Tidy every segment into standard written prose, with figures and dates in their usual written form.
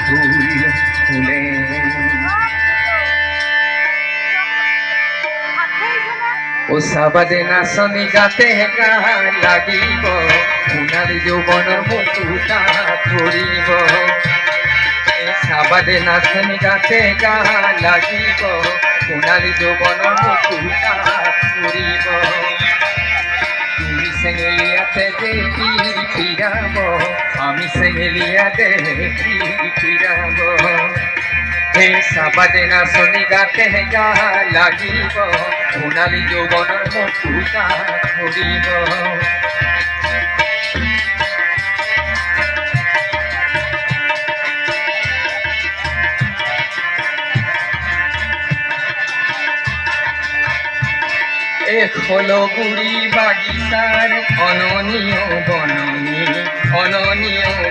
ফুল ফুলে ও সাবাদে নাচনি গাতে গা লাগিব সোণালী যৌৱনৰ মুকুতা ধৰিব সাবাদে নাচনি গাতে গা লাগিব সোণালী যৌৱনৰ মুকুতা ধৰিব তুমি চেঙেলীয়াতে দেখি ফিৰাব আমি চেঙেলীয়াতে দেখি ফিৰাব হে সাবাদে নাচনি গাতে গা লাগিব সোণালী যৌৱনৰ মুকুতা ধৰিব খোলগুৰি বাগিচাৰ অননীয়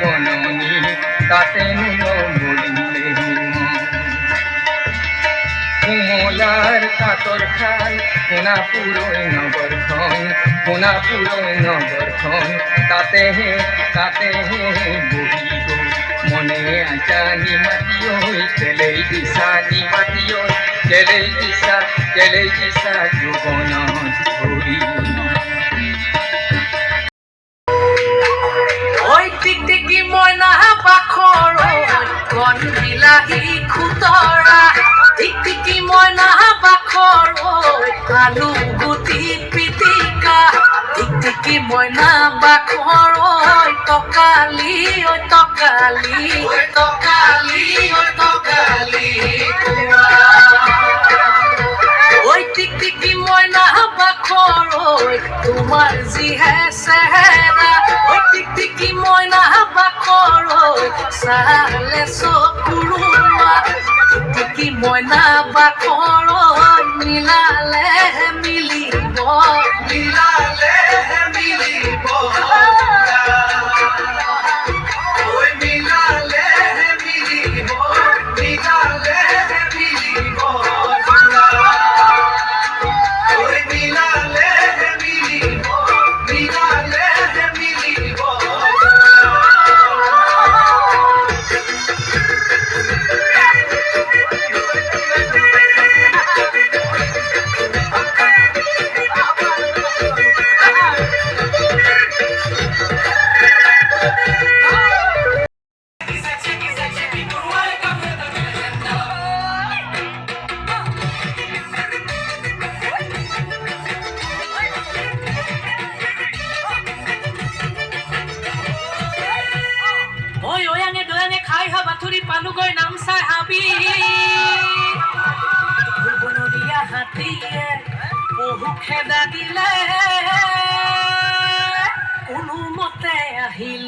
বননী তাতে নবৰিলে কোমলাৰ তাঁতৰ শাল সোণাপুৰৈ নগৰখন তাতে বহিব মনে আজানি মাতিঐ কেলেই দিছা যৌৱনত ধৰি ঐ টিকটিকি মইনা পাখৰ কণ বিলাহী খুতৰা টিকটিকি মইনা পাখৰ আলু গুটি পিটিকা টিকটিকি মইনা পাখৰ টকালি ঐ টিকটিকি মইনা পাখৰ তোমাৰ যিহে চেহেৰা ঐ টিকটিকি মইনা পাখৰ চালে চকুৰোৱা টিকটিকি মইনা পাখৰ মিলালে মিলিব পালুগৈ নামচাই হাবি বনৰীয়া হাতীয়ে বহু খেদা দিলে কোনোমতে আহিল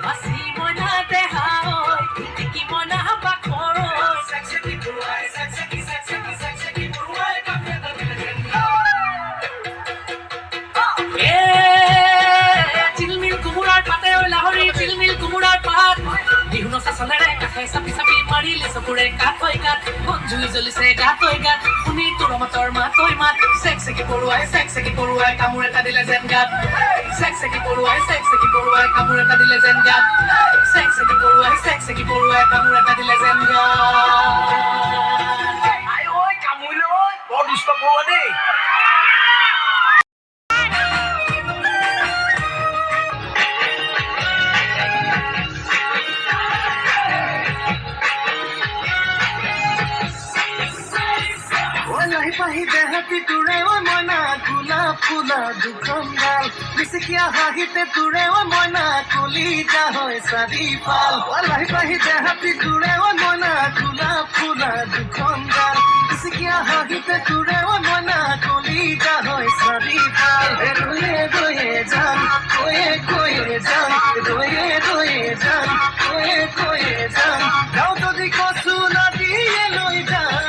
বাচি মইনা দেহা টিকটিকি মইনা পাখৰ চিলমিল কোমোৰাৰ পাতে লাহৰি চিলমিল কোমোৰাৰ পাত বিহু নচা চলেৰে কাষে চাপি মাৰিলে চকুৰে কাঠৈ কাঠ জুই জ্বলিছে গাতৈ গাত শুনি তোৰ মাতৰ মাতৈ মাত চেকচেকি পৰুৱাই কামোৰ এটা দিলে যেন গাত চেকচেকি পৰুৱাই কামোৰ এটা দিলে যেন গাত চেকচেকি পৰুৱাই কামোৰ এটা দিলে যেন গাত কামুৰিলৈ বৰ দুষ্ট পৰুৱা দেই পাহি দেহতি তোৰে মইনা ফুলা দুখন গাল বিচিকিয়া হাঁহিতে তোৰে মইনা কলিজা হয় চাৰিফাল লাহি পাহি দেহতি তোৰে মইনা ফুলা দুখন গাল বিচিকিয়া হাঁহিতে তোৰে মইনা কলিজা হয় চাৰিফাল ৰয়ে যাম কৈয়ে যাম গাঁও যদি কচু নদীয়ে লৈ যাম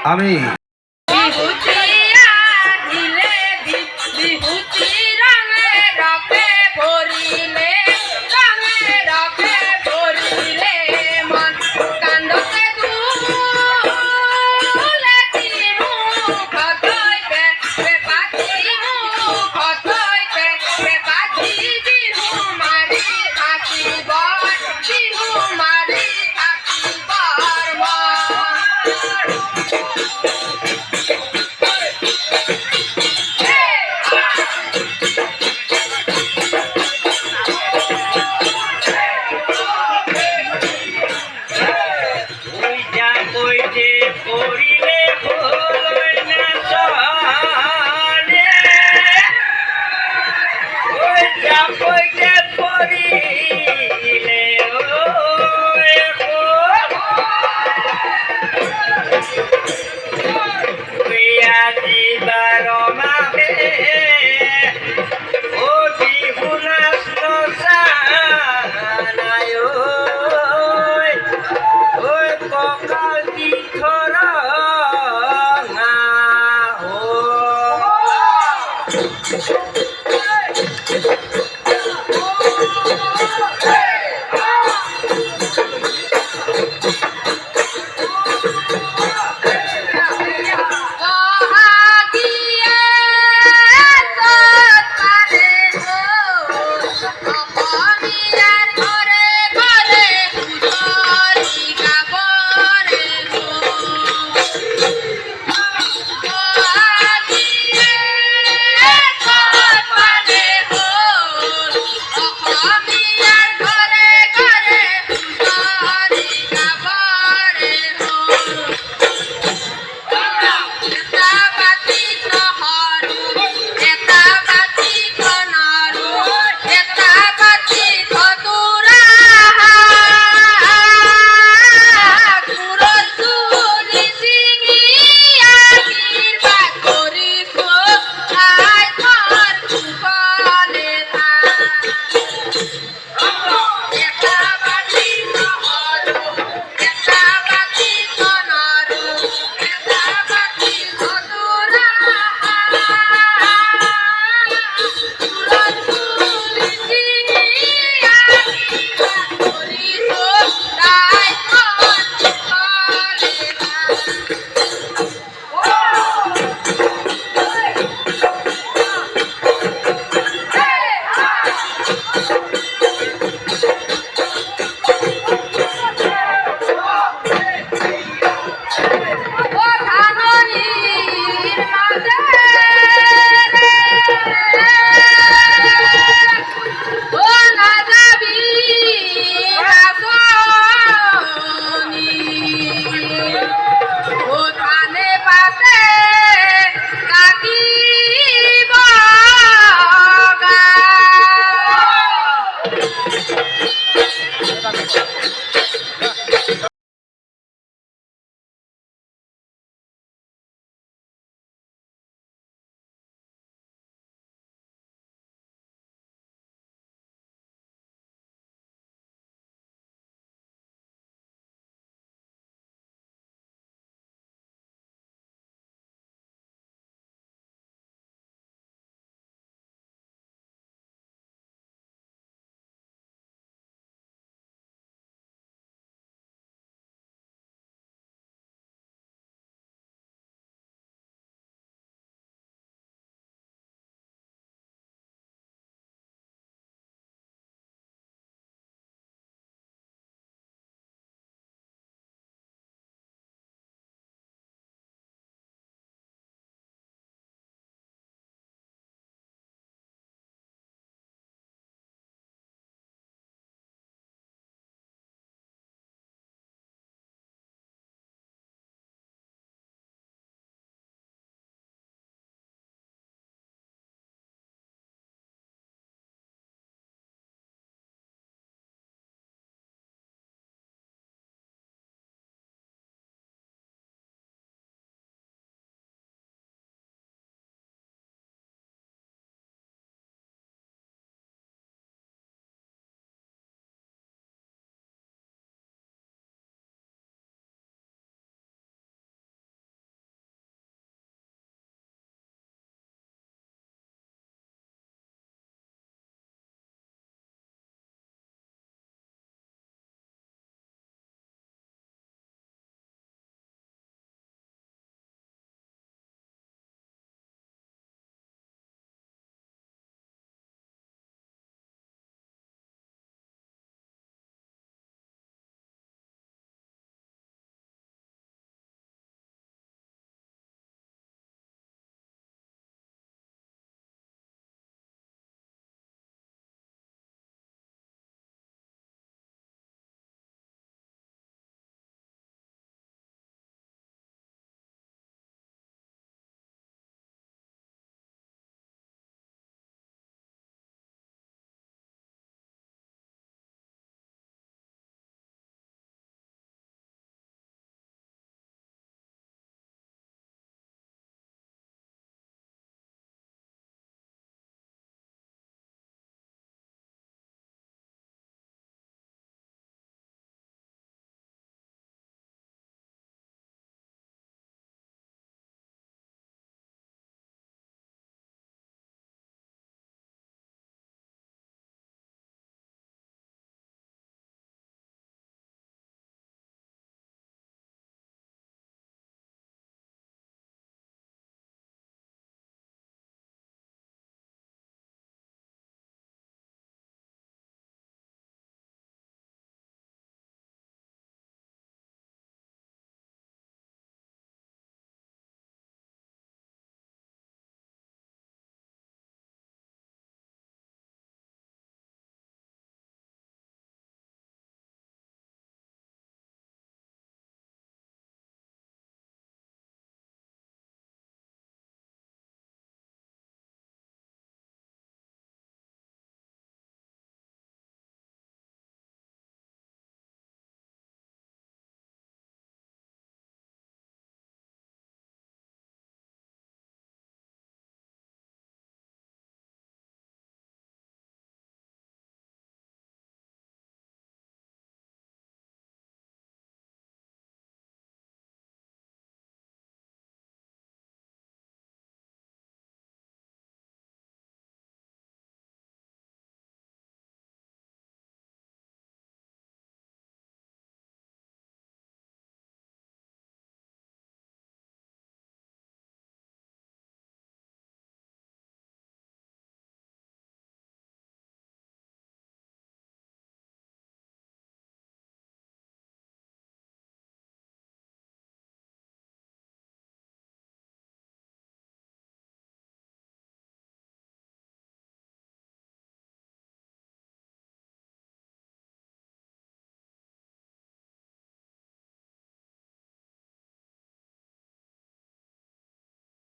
আমি বিহুতি আহিলে বিহুতি ৰঙে ৰঙে ভৰিলে ৰঙে ৰঙে ভৰিলে মন কান্দতে দুলে দিমু খতৈতে বেপাতি খতৈতে বেপাতি বিহু মাৰি থাকিবৰ বিহু মাৰি থাকিবৰ